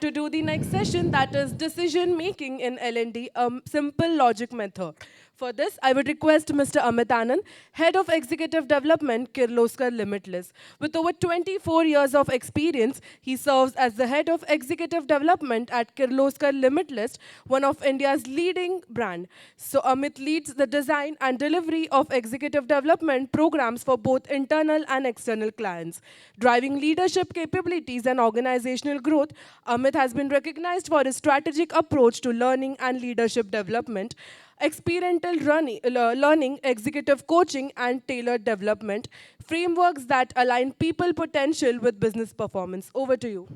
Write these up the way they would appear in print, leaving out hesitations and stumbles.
to do the next session, that is decision making in L&D, a simple logic method. For this, I would request Mr. Amit Anand, Head of Executive Development, Kirloskar Limitless. With over 24 years of experience, he serves as the Head of Executive Development at Kirloskar Limitless, one of India's leading brand. So Amit leads the design and delivery of executive development programs for both internal and external clients. Driving leadership capabilities and organizational growth, Amit has been recognized for his strategic approach to learning and leadership development, experiential learning, executive coaching, and tailored development, frameworks that align people potential with business performance. Over to you.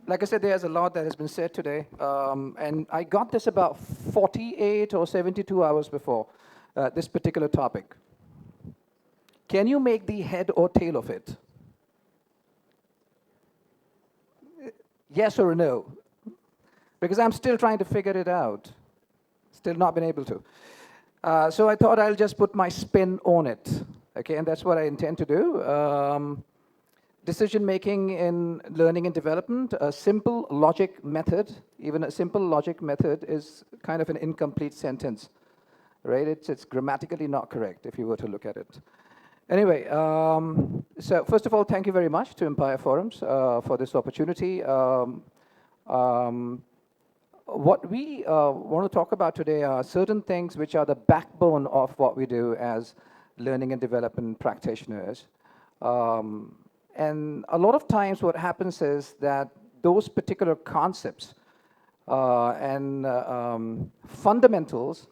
Like I said, there's a lot that has been said today, and I got this about 48 or 72 hours before this particular topic. Can you make the head or tail of it? Yes or no? Because I'm still trying to figure it out. Still not been able to. So I thought I'll just put my spin on it. Okay, and that's what I intend to do. Decision making in learning and development, a simple logic method. Even a simple logic method is kind of an incomplete sentence, right? It's grammatically not correct if you were to look at it. Anyway, so first of all, thank you very much to Empire Forums for this opportunity. What we want to talk about today are certain things which are the backbone of what we do as learning and development practitioners. And a lot of times what happens is that those particular concepts and fundamentals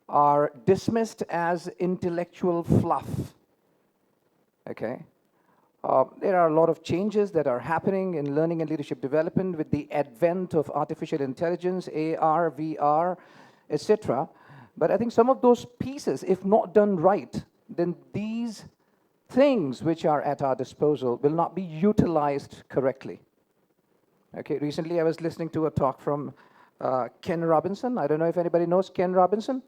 are dismissed as intellectual fluff. Okay? There are a lot of changes that are happening in learning and leadership development with the advent of artificial intelligence, AR, VR, etc. But I think some of those pieces, if not done right, then these things which are at our disposal will not be utilized correctly. Okay, recently I was listening to a talk from Ken Robinson. I don't know if anybody knows Ken Robinson.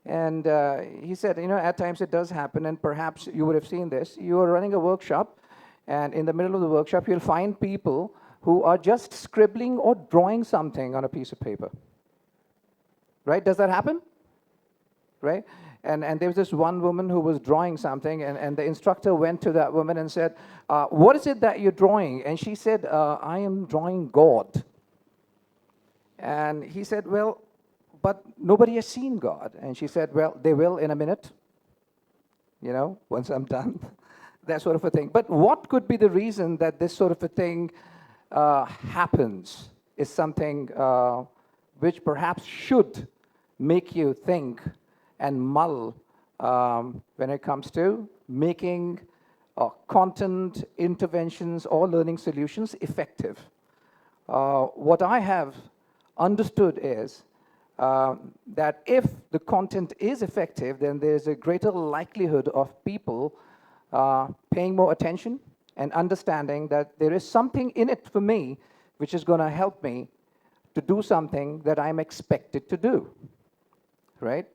And he said, you know, at times it does happen, and perhaps you would have seen this. You are running a workshop, and in the middle of the workshop, you'll find people who are just scribbling or drawing something on a piece of paper. Right? Does that happen? Right? And there was this one woman who was drawing something, and the instructor went to that woman and said, what is it that you're drawing? And she said, I am drawing God. And he said, well, but nobody has seen God. And she said, well, they will in a minute, you know, once I'm done, that sort of a thing. But what could be the reason that this sort of a thing happens is something which perhaps should make you think and mull when it comes to making content, interventions, or learning solutions effective. What I have understood is that if the content is effective, then there's a greater likelihood of people paying more attention and understanding that there is something in it for me which is going to help me to do something that I'm expected to do, right?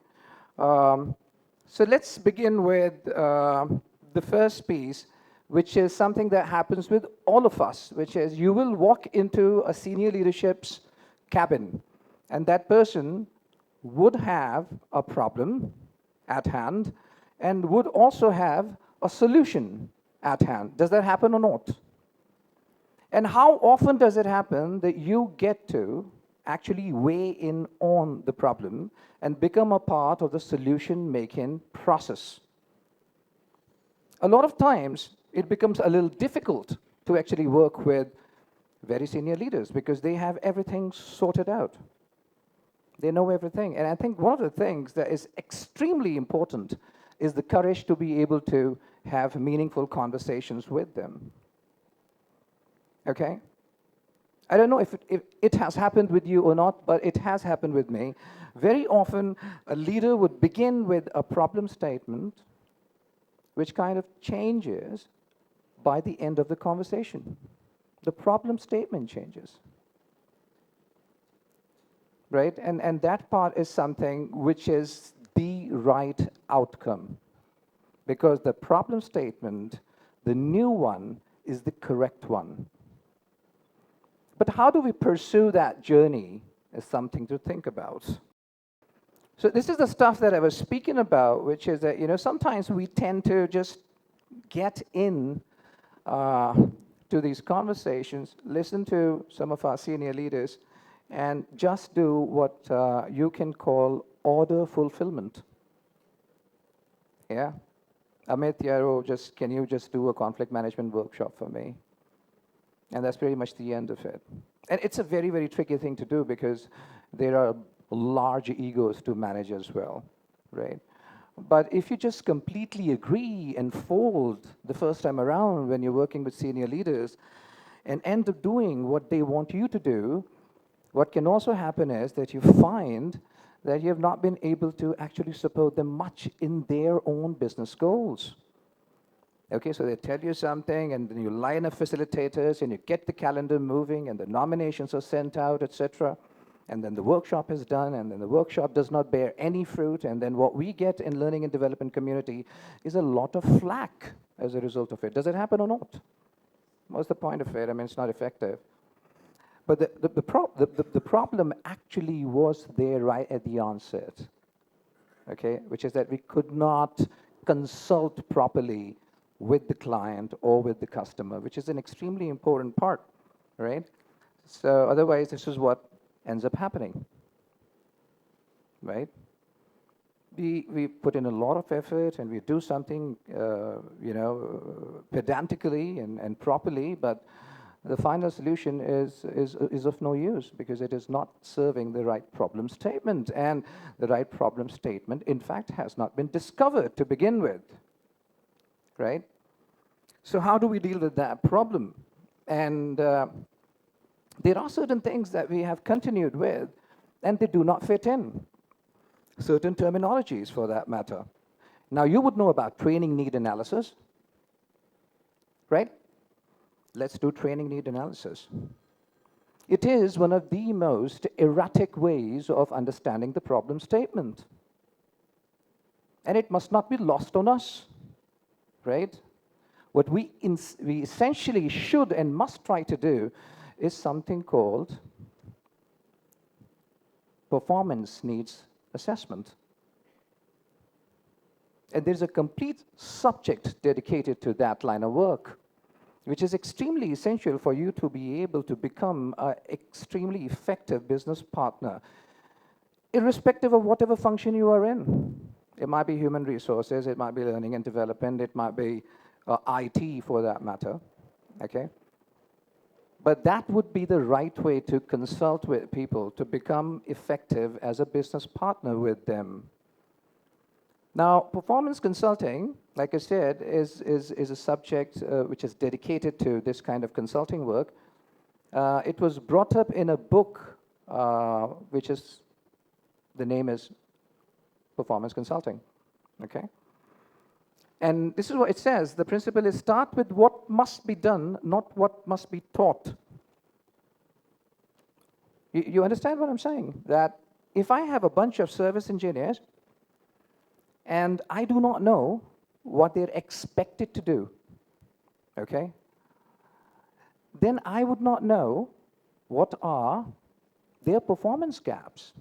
So let's begin with the first piece, which is something that happens with all of us, which is you will walk into a senior leadership's cabin, and that person would have a problem at hand and would also have a solution at hand. Does that happen or not? And how often does it happen that you get to actually weigh in on the problem and become a part of the solution-making process? A lot of times, it becomes a little difficult to actually work with very senior leaders because they have everything sorted out. They know everything. And I think one of the things that is extremely important is the courage to be able to have meaningful conversations with them. Okay? I don't know if it has happened with you or not, but it has happened with me. Very often, a leader would begin with a problem statement, which kind of changes by the end of the conversation. The problem statement changes. Right? And that part is something which is the right outcome. Because the problem statement, the new one, is the correct one. But how do we pursue that journey is something to think about. So this is the stuff that I was speaking about, which is that, sometimes we tend to just get in to these conversations, listen to some of our senior leaders, and just do what you can call order fulfillment. Yeah? Amit, can you just do a conflict management workshop for me? And that's pretty much the end of it. And it's a very, very tricky thing to do because there are large egos to manage as well, right? But if you just completely agree and fold the first time around when you're working with senior leaders and end up doing what they want you to do, what can also happen is that you find that you have not been able to actually support them much in their own business goals. Okay, so they tell you something, and then you line up facilitators, and you get the calendar moving, and the nominations are sent out, etc. And then the workshop is done, and then the workshop does not bear any fruit, and then what we get in learning and development community is a lot of flack as a result of it. Does it happen or not? What's the point of it? I mean, it's not effective. But the problem actually was there right at the onset, okay, which is that we could not consult properly with the client or with the customer, which is an extremely important part, right? So otherwise, this is what ends up happening, right? We put in a lot of effort and we do something, pedantically and properly, but the final solution is of no use because it is not serving the right problem statement. And the right problem statement, in fact, has not been discovered to begin with, right? So how do we deal with that problem? And there are certain things that we have continued with, and they do not fit in. Certain terminologies, for that matter. Now, you would know about training need analysis, right? Let's do training need analysis. It is one of the most erratic ways of understanding the problem statement. And it must not be lost on us, right? What we essentially should and must try to do is something called performance needs assessment. And there's a complete subject dedicated to that line of work, which is extremely essential for you to be able to become an extremely effective business partner, irrespective of whatever function you are in. It might be human resources, it might be learning and development, it might be IT for that matter, okay? But that would be the right way to consult with people to become effective as a business partner with them. Now, performance consulting, like I said, is a subject which is dedicated to this kind of consulting work. It was brought up in a book, which is, the name is Performance Consulting, okay? And this is what it says. The principle is start with what must be done, not what must be taught. You understand what I'm saying? That if I have a bunch of service engineers and I do not know what they're expected to do, okay, then I would not know what are their performance gaps.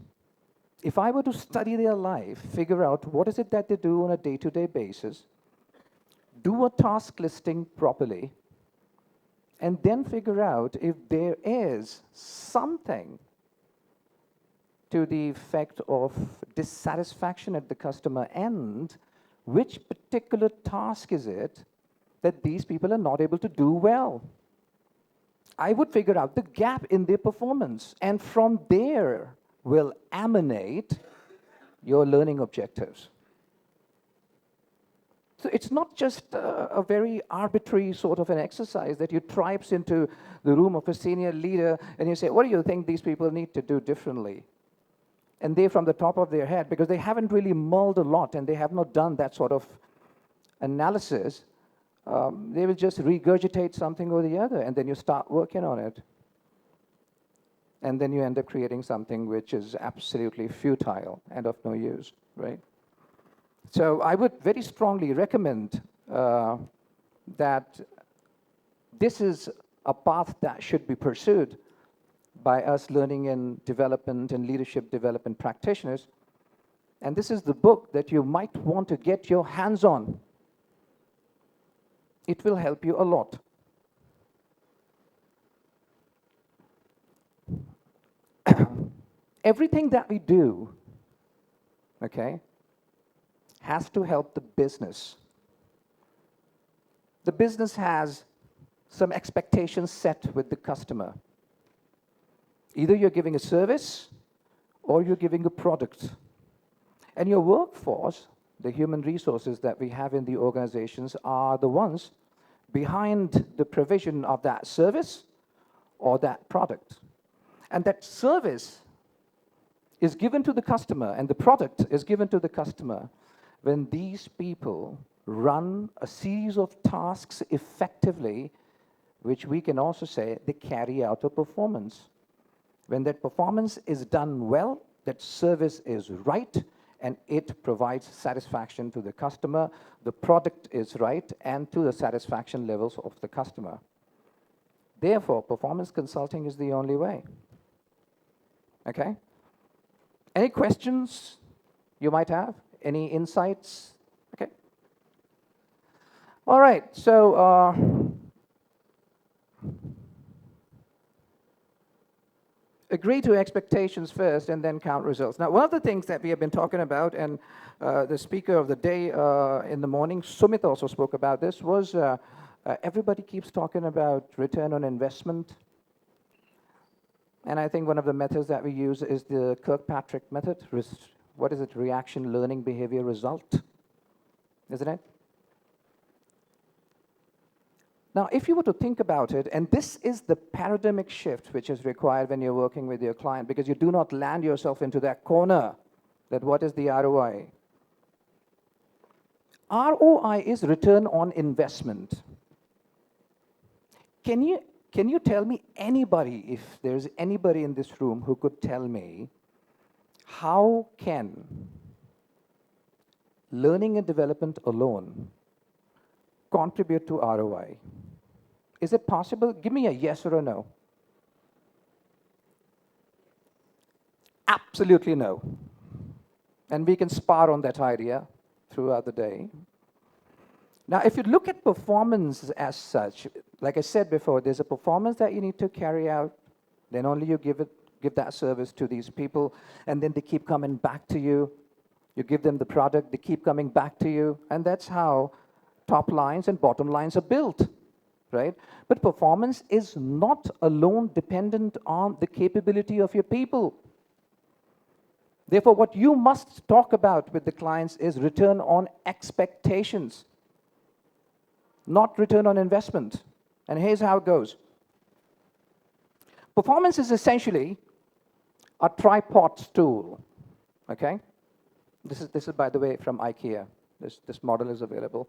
If I were to study their life, figure out what is it that they do on a day-to-day basis, do a task listing properly, and then figure out if there is something to the effect of dissatisfaction at the customer end, which particular task is it that these people are not able to do well? I would figure out the gap in their performance, and from there will emanate your learning objectives. So it's not just a very arbitrary sort of an exercise that you tripes into the room of a senior leader and you say, what do you think these people need to do differently? And they, from the top of their head, because they haven't really mulled a lot and they have not done that sort of analysis, they will just regurgitate something or the other, and then you start working on it. And then you end up creating something which is absolutely futile and of no use, right? So I would very strongly recommend that this is a path that should be pursued by us learning and development and leadership development practitioners. And this is the book that you might want to get your hands on. It will help you a lot. Everything that we do, okay, has to help the business. The business has some expectations set with the customer. Either you're giving a service or you're giving a product. And your workforce, the human resources that we have in the organizations, are the ones behind the provision of that service or that product. And that service is given to the customer and the product is given to the customer when these people run a series of tasks effectively, which we can also say they carry out a performance. When that performance is done well, that service is right, and it provides satisfaction to the customer, the product is right, and to the satisfaction levels of the customer. Therefore, performance consulting is the only way. Okay? Any questions you might have? Any insights? Okay. All right, so agree to expectations first and then count results. Now, one of the things that we have been talking about, and the speaker of the day in the morning, Sumit, also spoke about this, was everybody keeps talking about return on investment. And I think one of the methods that we use is the Kirkpatrick method. What is it? Reaction, learning, behavior, result. Isn't it? Now, if you were to think about it, and this is the paradigmic shift which is required when you're working with your client, because you do not land yourself into that corner, that what is the ROI? ROI is return on investment. Can you tell me anybody, if there's anybody in this room who could tell me, how can learning and development alone contribute to ROI? Is it possible? Give me a yes or a no. Absolutely no. And we can spar on that idea throughout the day. Now, if you look at performance as such, like I said before, there's a performance that you need to carry out, then only you give that service to these people, and then they keep coming back to you. You give them the product, they keep coming back to you, and that's how top lines and bottom lines are built, right? But performance is not alone dependent on the capability of your people. Therefore, what you must talk about with the clients is return on expectations, not return on investment. And here's how it goes. Performance is essentially a tripod stool, okay? This is by the way, from IKEA. This model is available.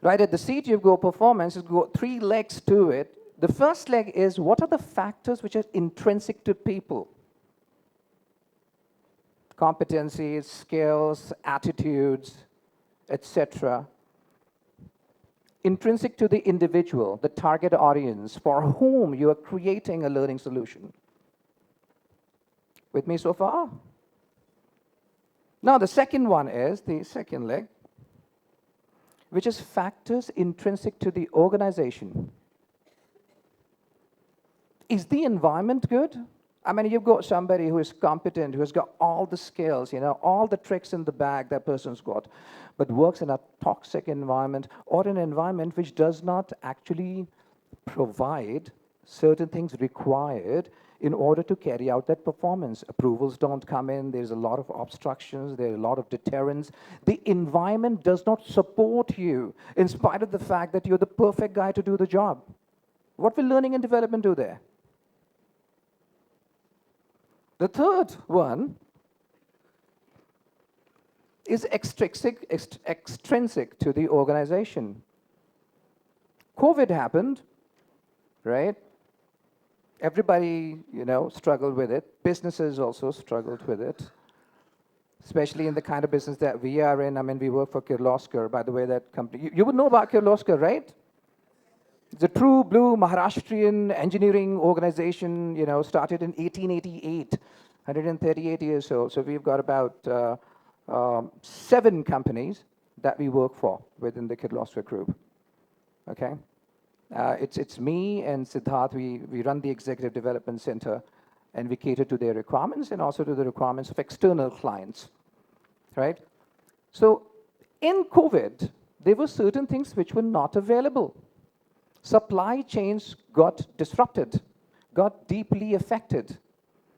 Right at the seat, you've got performance, you've got 3 legs to it. The first leg is, what are the factors which are intrinsic to people? Competencies, skills, attitudes, etc. Intrinsic to the individual, the target audience for whom you are creating a learning solution. With me so far? Now, the second one is the second leg, which is factors intrinsic to the organization. Is the environment good? I mean, you've got somebody who is competent, who has got all the skills, all the tricks in the bag that person's got, but works in a toxic environment or an environment which does not actually provide certain things required in order to carry out that performance. Approvals don't come in, there's a lot of obstructions, there are a lot of deterrents. The environment does not support you in spite of the fact that you're the perfect guy to do the job. What will learning and development do there? The third one is extrinsic to the organization. COVID happened, right? Everybody, struggled with it. Businesses also struggled with it, especially in the kind of business that we are in. I mean, we work for Kirloskar, by the way, that company. You would know about Kirloskar, right? It's a true blue Maharashtrian engineering organization, started in 1888, 138 years old. So we've got about 7 companies that we work for within the Kirloskar Group. Okay? It's me and Siddharth. We run the Executive Development Center, and we cater to their requirements and also to the requirements of external clients, right? So in COVID, there were certain things which were not available. Supply chains got disrupted, got deeply affected.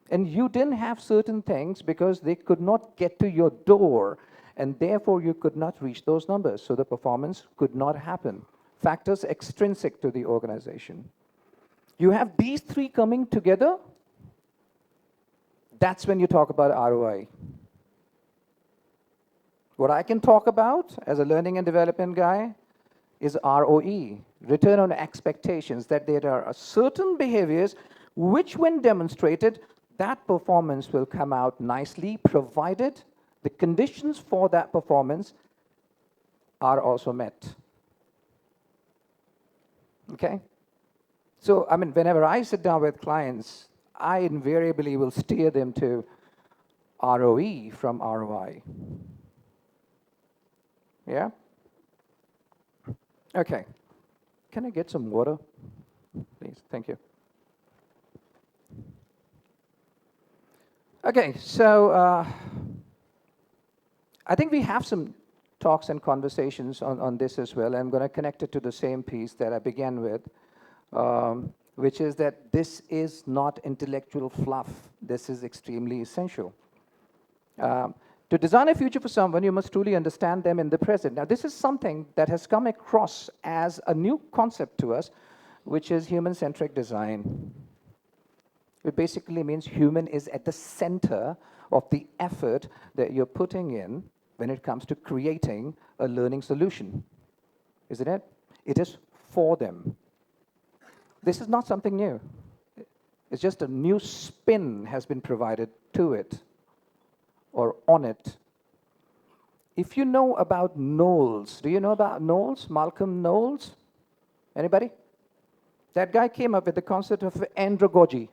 And you didn't have certain things because they could not get to your door, and therefore you could not reach those numbers. So the performance could not happen. Factors extrinsic to the organization. You have these 3 coming together, that's when you talk about ROI. What I can talk about as a learning and development guy is ROE, return on expectations, that there are certain behaviors which, when demonstrated, that performance will come out nicely, provided the conditions for that performance are also met. Okay? So, I mean, whenever I sit down with clients, I invariably will steer them to ROE from ROI. Yeah? Okay. Can I get some water, please? Thank you. Okay, so I think we have some talks and conversations on this as well. I'm going to connect it to the same piece that I began with, which is that this is not intellectual fluff. This is extremely essential. To design a future for someone, you must truly understand them in the present. Now, this is something that has come across as a new concept to us, which is human-centric design. It basically means human is at the center of the effort that you're putting in when it comes to creating a learning solution. Isn't it? It is for them. This is not something new. It's just a new spin has been provided to it or on it. If you know about Knowles, do you know about Knowles? Malcolm Knowles? Anybody? That guy came up with the concept of andragogy.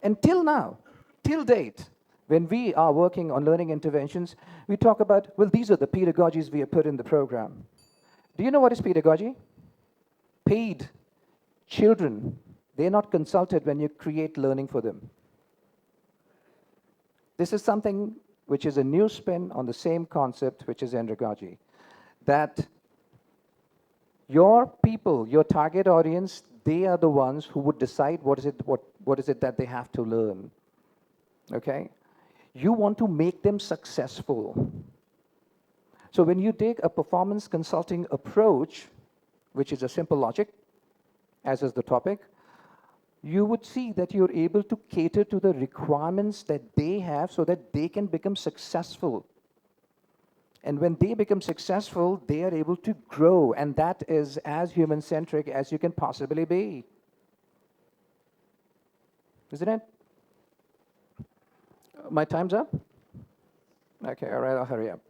Until now, till date, when we are working on learning interventions, we talk about, well, these are the pedagogies we have put in the program. Do you know what is pedagogy? Paid children. They're not consulted when you create learning for them. This is something which is a new spin on the same concept, which is andragogy. That your people, your target audience, they are the ones who would decide what is it that they have to learn. Okay? You want to make them successful. So when you take a performance consulting approach, which is a simple logic, as is the topic, you would see that you're able to cater to the requirements that they have so that they can become successful. And when they become successful, they are able to grow, and that is as human-centric as you can possibly be. Isn't it? My time's up? Okay, all right, I'll hurry up.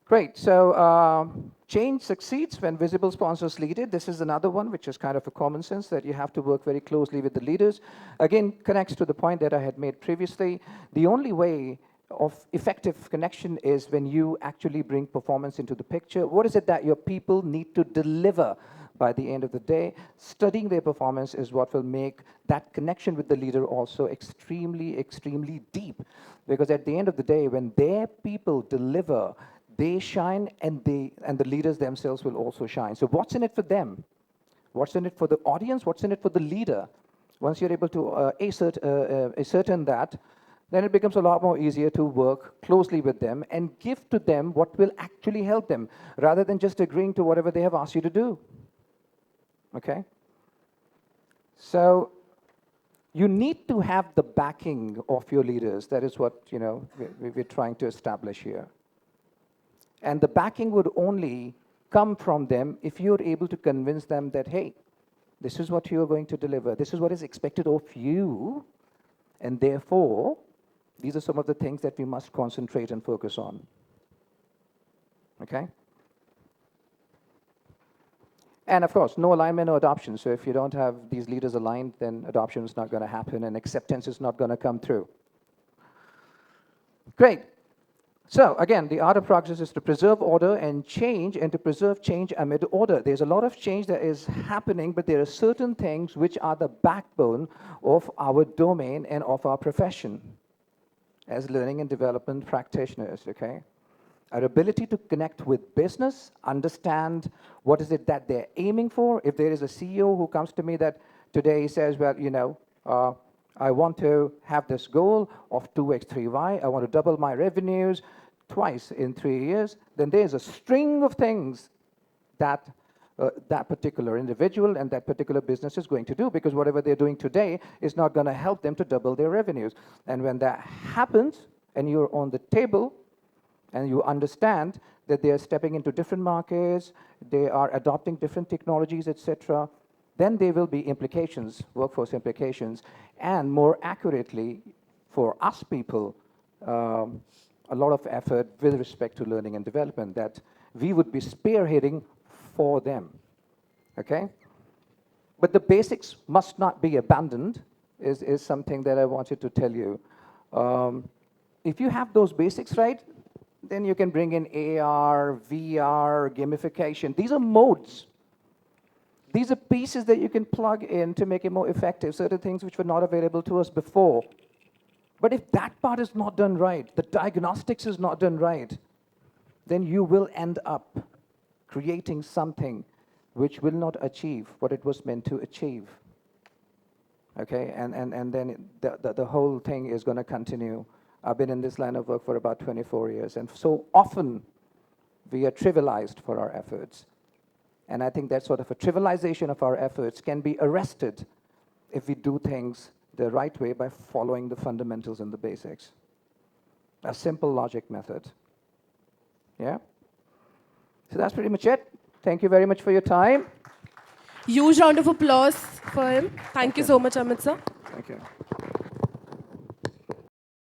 Great, so change succeeds when visible sponsors lead it. This is another one, which is kind of a common sense, that you have to work very closely with the leaders. Again, connects to the point that I had made previously. The only way of effective connection is when you actually bring performance into the picture. What is it that your people need to deliver by the end of the day? Studying their performance is what will make that connection with the leader also extremely, extremely deep. Because at the end of the day, when their people deliver, they shine, and the leaders themselves will also shine. So what's in it for them? What's in it for the audience? What's in it for the leader? Once you're able to ascertain that, then it becomes a lot more easier to work closely with them and give to them what will actually help them, rather than just agreeing to whatever they have asked you to do. Okay? So you need to have the backing of your leaders. That is what we're trying to establish here. And the backing would only come from them if you're able to convince them that, hey, this is what you're going to deliver. This is what is expected of you. And therefore, these are some of the things that we must concentrate and focus on. Okay? And of course, no alignment, no adoption. So if you don't have these leaders aligned, then adoption is not going to happen and acceptance is not going to come through. Great. So again, the art of progress is to preserve order and to preserve change amid order. There's a lot of change that is happening, but there are certain things which are the backbone of our domain and of our profession as learning and development practitioners, okay? Our ability to connect with business, understand what is it that they're aiming for. If there is a CEO who comes to me that today says, well, I want to have this goal of 2x, 3y, I want to double my revenues twice in 3 years, then there's a string of things that that particular individual and that particular business is going to do, because whatever they're doing today is not going to help them to double their revenues. And when that happens and you're on the table and you understand that they are stepping into different markets, they are adopting different technologies, etc., then there will be implications, workforce implications, and more accurately, for us people, a lot of effort with respect to learning and development that we would be spearheading for them, okay? But the basics must not be abandoned, is something that I wanted to tell you. If you have those basics right, then you can bring in AR, VR, gamification. These are modes. These are pieces that you can plug in to make it more effective, certain things which were not available to us before. But if that part is not done right, the diagnostics is not done right, then you will end up creating something which will not achieve what it was meant to achieve. Okay, and then the whole thing is going to continue. I've been in this line of work for about 24 years, and so often we are trivialized for our efforts. And I think that sort of a trivialization of our efforts can be arrested if we do things the right way by following the fundamentals and the basics. A simple logic method. Yeah? So that's pretty much it. Thank you very much for your time. Huge round of applause for him. Thank you so much, Amit sir. Thank you.